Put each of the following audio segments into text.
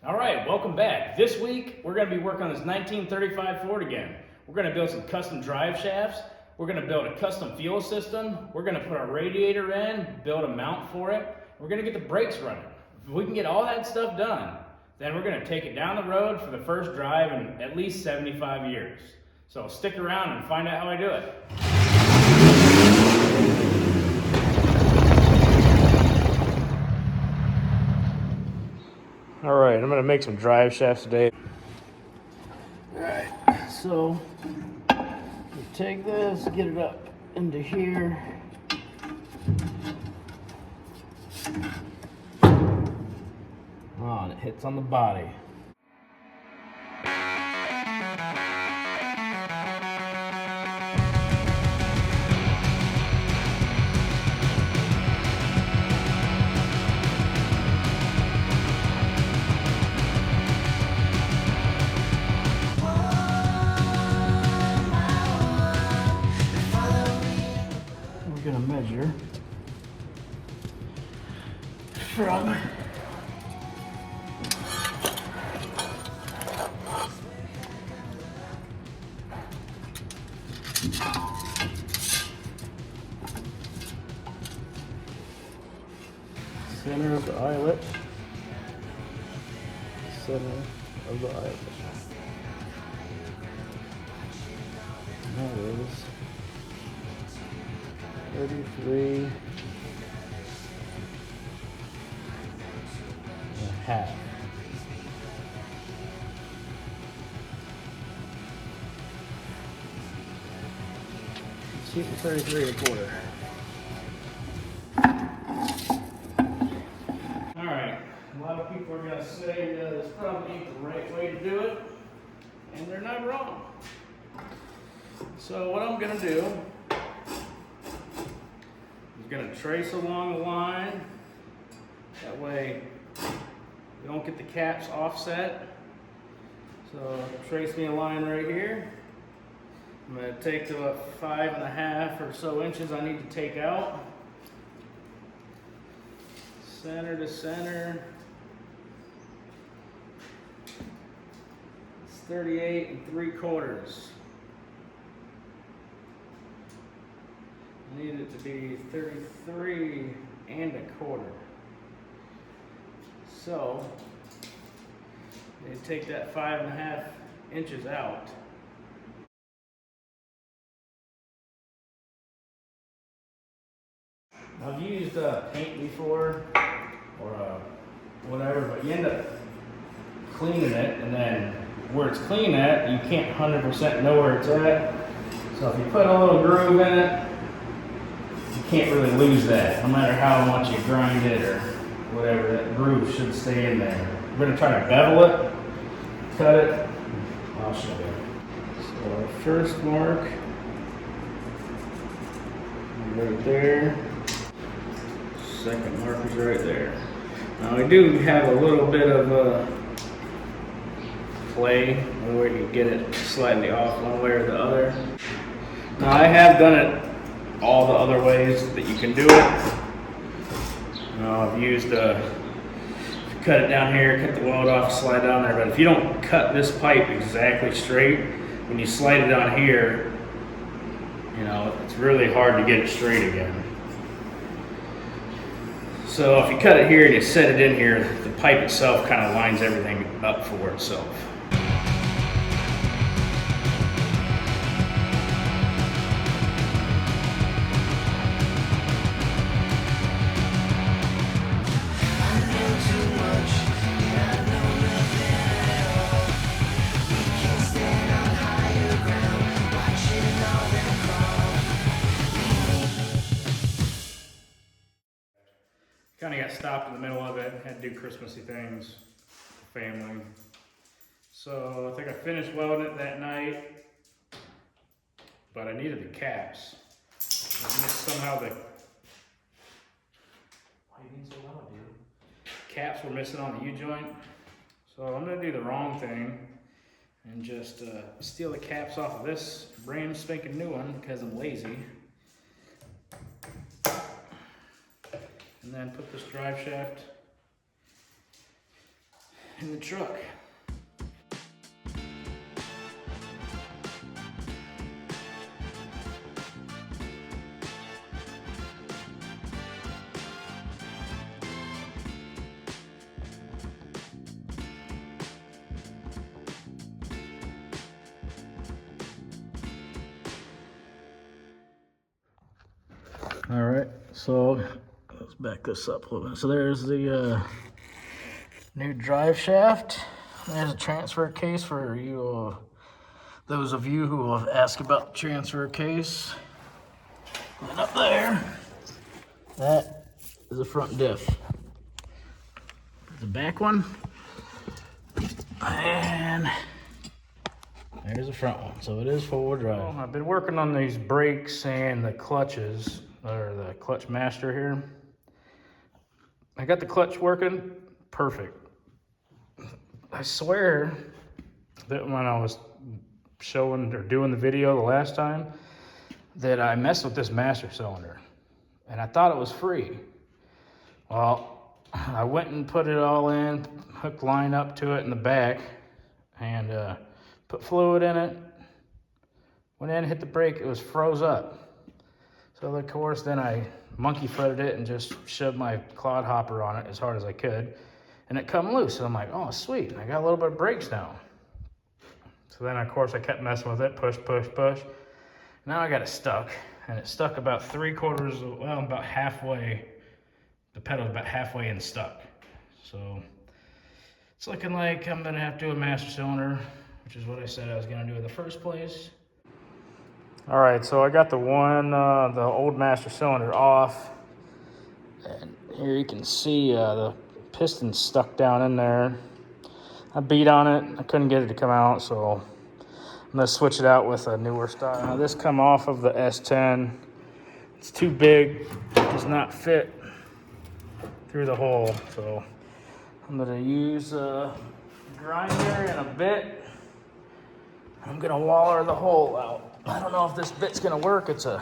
All right, welcome back. This week, we're gonna be working on this 1935 Ford again. We're gonna build some custom drive shafts. We're gonna build a custom fuel system. We're gonna put our radiator in, build a mount for it. We're gonna get the brakes running. If we can get all that stuff done, then we're gonna take it down the road for the first drive in at least 75 years. So stick around and find out how I do it. All right, I'm gonna make some drive shafts today. All right, so you take this, get it up into here. Oh, and it hits on the body. We're gonna measure from center of the eyelet, center of the eyelet. That is 33 and a half. Shoot 33 and a quarter. All right, a lot of people are going to say this probably ain't the right way to do it, and they're not wrong. So what I'm going to do is going to trace along the line. That way we don't get the caps offset. So trace me a line right here. I'm going to take the 5.5 or so inches I need to take out. Center to center. It's 38 3/4. I need it to be 33 1/4. So, you take that 5.5 inches out. I've used paint before, or whatever, but you end up cleaning it, and then where it's clean at, you can't 100% know where it's at. So if you put a little groove in it, you can't really lose that. No matter how much you grind it or whatever, that groove should stay in there. We're gonna try to bevel it, cut it. I'll show you. So our first mark, right there. Second mark is right there. Now we do have a little bit of play where you get it slightly off one way or the other. Now I have done it all the other ways that you can do it. I've used cut it down here, cut the weld off, slide down there. But if you don't cut this pipe exactly straight, when you slide it on here, you know, it's really hard to get it straight again. So if you cut it here and you set it in here, the pipe itself kind of lines everything up for itself. Kind of got stopped in the middle of it, had to do Christmassy things, family. So I think I finished welding it that night, but I needed the caps. I missed somehow the, why are you being so loud, dude? Caps were missing on the U-joint. So I'm gonna do the wrong thing and just steal the caps off of this brand spanking new one because I'm lazy. And then put this drive shaft in the truck. All right, so let's back this up a little bit. So there's the new drive shaft. There's a transfer case for you, those of you who have asked about the transfer case. And up there, that is the front diff. The back one, and there's the front one. So it is four-wheel drive. Well, I've been working on these brakes and the clutches, or the clutch master here. I got the clutch working perfect. I swear that when I was showing or doing the video the last time, that I messed with this master cylinder and I thought it was free. Well, I went and put it all in, hooked line up to it in the back, and put fluid in it. Went in, hit the brake, it was froze up. So of course then I monkey threaded it and just shoved my clod hopper on it as hard as I could, and it come loose. So I'm like, oh sweet, I got a little bit of brakes now. So then of course I kept messing with it, push, push, push. Now I got it stuck, and it's stuck about about halfway. The pedal's about halfway in stuck. So it's looking like I'm gonna have to do a master cylinder, which is what I said I was gonna do in the first place. All right, so I got the old master cylinder off, and here you can see the piston stuck down in there. I beat on it, I couldn't get it to come out, so I'm gonna switch it out with a newer style. Now this come off of the S10. It's too big, it does not fit through the hole, so I'm gonna use a grinder and a bit. I'm gonna waller the hole out. I don't know if this bit's gonna work. So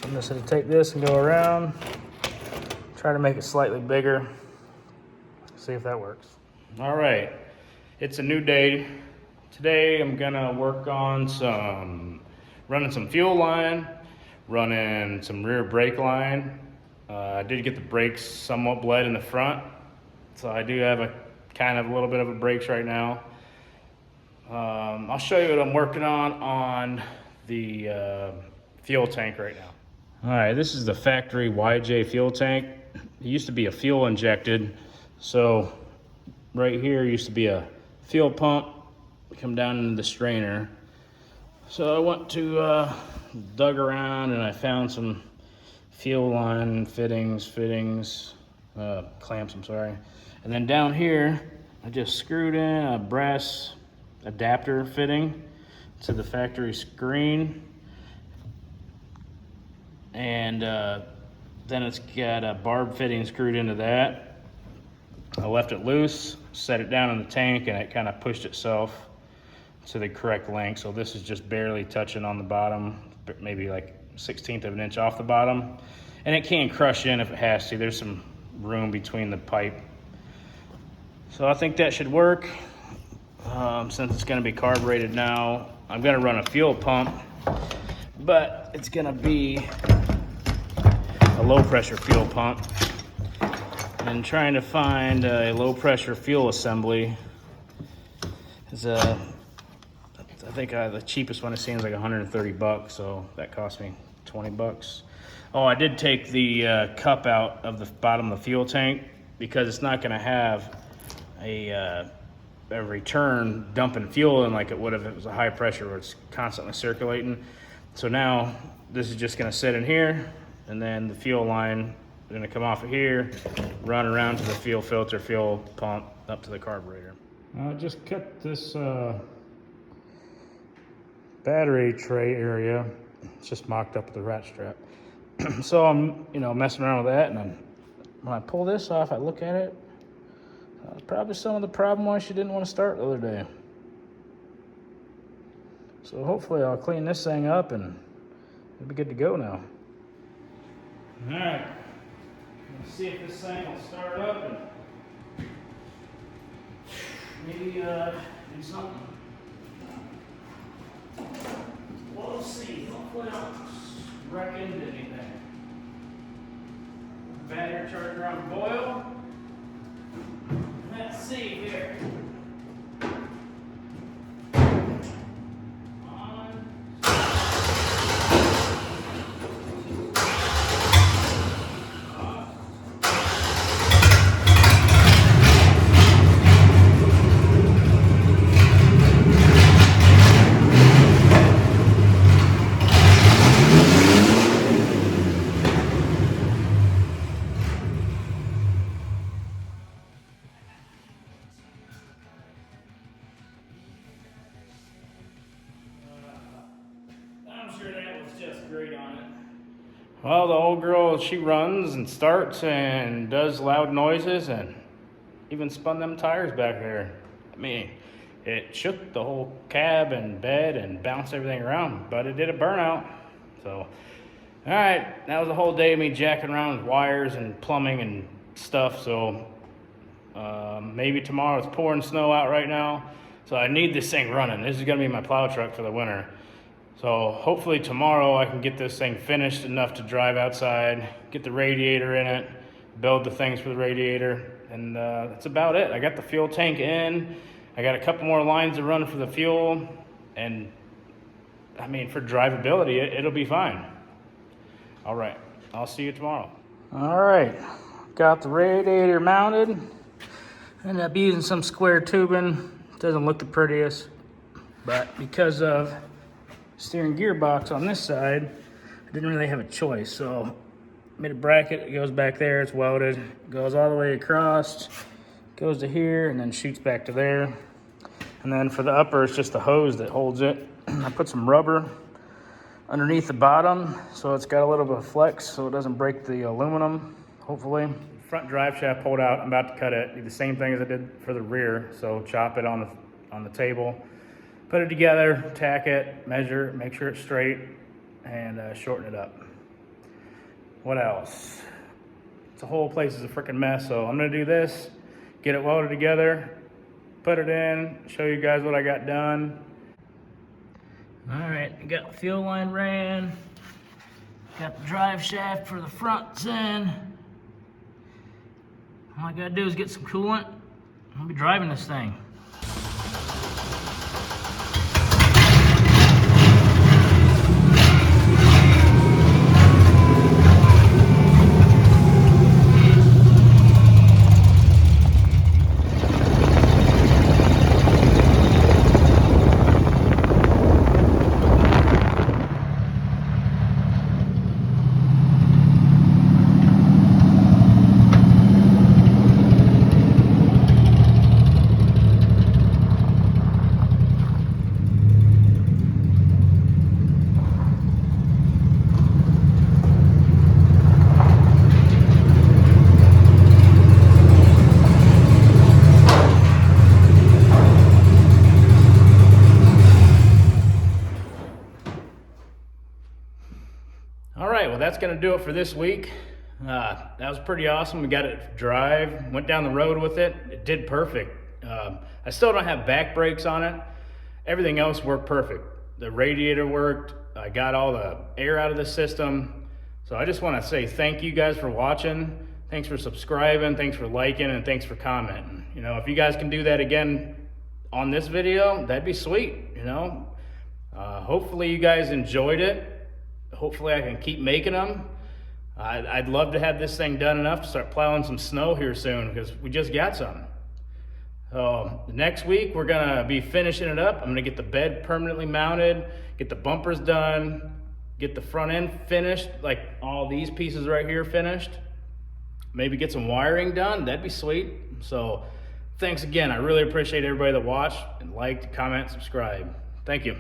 I'm just gonna take this and go around, try to make it slightly bigger, see if that works. All right, it's a new day. Today I'm gonna work on running some fuel line, running some rear brake line. I did get the brakes somewhat bled in the front, so I do have a little bit of a brakes right now. I'll show you what I'm working on the fuel tank right now. All right, this is the factory YJ fuel tank. It used to be a fuel injected, so right here used to be a fuel pump, come down into the strainer. So I went to dug around and I found some fuel line fittings, clamps, I'm sorry. And then down here, I just screwed in a brass adapter fitting to the factory screen. And then it's got a barb fitting screwed into that. I left it loose, set it down in the tank, and it kind of pushed itself to the correct length. So this is just barely touching on the bottom, maybe like 1/16 of an inch off the bottom. And it can crush in if it has to. There's some room between the pipe. So I think that should work. Since it's gonna be carbureted now, I'm gonna run a fuel pump, but it's gonna be a low pressure fuel pump. And trying to find a low pressure fuel assembly is I think the cheapest one I've seen is like 130 bucks, so that cost me 20 bucks. Oh, I did take the cup out of the bottom of the fuel tank because it's not gonna have a return dumping fuel in like it would if it was a high pressure where it's constantly circulating. So now this is just gonna sit in here, and then the fuel line is gonna come off of here, run around to the fuel filter, fuel pump, up to the carburetor. I just cut this battery tray area. It's just mocked up with the rat strap. So I'm, messing around with that, and when I pull this off, I look at it. Probably some of the problem why she didn't want to start the other day. So hopefully I'll clean this thing up and it'll be good to go now. All right, let's see if this thing will start up and do something. We'll see. Hopefully I don't wreck into anything. Battery charger on boil. Let's see here. I'm sure that was just great on it. Well, the old girl, she runs and starts and does loud noises and even spun them tires back there. I mean, it shook the whole cab and bed and bounced everything around, but it did a burnout. So, all right, that was a whole day of me jacking around with wires and plumbing and stuff. So maybe tomorrow. It's pouring snow out right now, so I need this thing running. This is gonna be my plow truck for the winter. So hopefully tomorrow I can get this thing finished enough to drive outside, get the radiator in it, build the things for the radiator, and that's about it. I got the fuel tank in. I got a couple more lines to run for the fuel, and I mean, for drivability, it'll be fine. All right, I'll see you tomorrow. All right, got the radiator mounted. Ended up using some square tubing. Doesn't look the prettiest, but because of steering gearbox on this side, I didn't really have a choice. So made a bracket, it goes back there, it's welded, goes all the way across, goes to here, and then shoots back to there. And then for the upper, it's just a hose that holds it. I put some rubber underneath the bottom, so it's got a little bit of flex so it doesn't break the aluminum, hopefully. Front drive shaft pulled out, I'm about to cut it. Do the same thing as I did for the rear, so chop it on the table. Put it together, tack it, measure, make sure it's straight, and shorten it up. What else? The whole place is a freaking mess, so I'm gonna do this, get it welded together, put it in, show you guys what I got done. All right, got the fuel line ran, got the drive shaft for the fronts in. All I gotta do is get some coolant. I'll be driving this thing. All right, well, that's gonna do it for this week. That was pretty awesome. We got it to drive, went down the road with it. It did perfect. I still don't have back brakes on it. Everything else worked perfect. The radiator worked. I got all the air out of the system. So I just wanna say thank you guys for watching. Thanks for subscribing, thanks for liking, and thanks for commenting. You know, if you guys can do that again on this video, that'd be sweet, you know? Hopefully you guys enjoyed it. Hopefully I can keep making them. I'd love to have this thing done enough to start plowing some snow here soon because we just got some. So next week we're gonna be finishing it up. I'm gonna get the bed permanently mounted, get the bumpers done, get the front end finished, like all these pieces right here finished. Maybe get some wiring done, that'd be sweet. So thanks again, I really appreciate everybody that watched and liked, comment, subscribe. Thank you.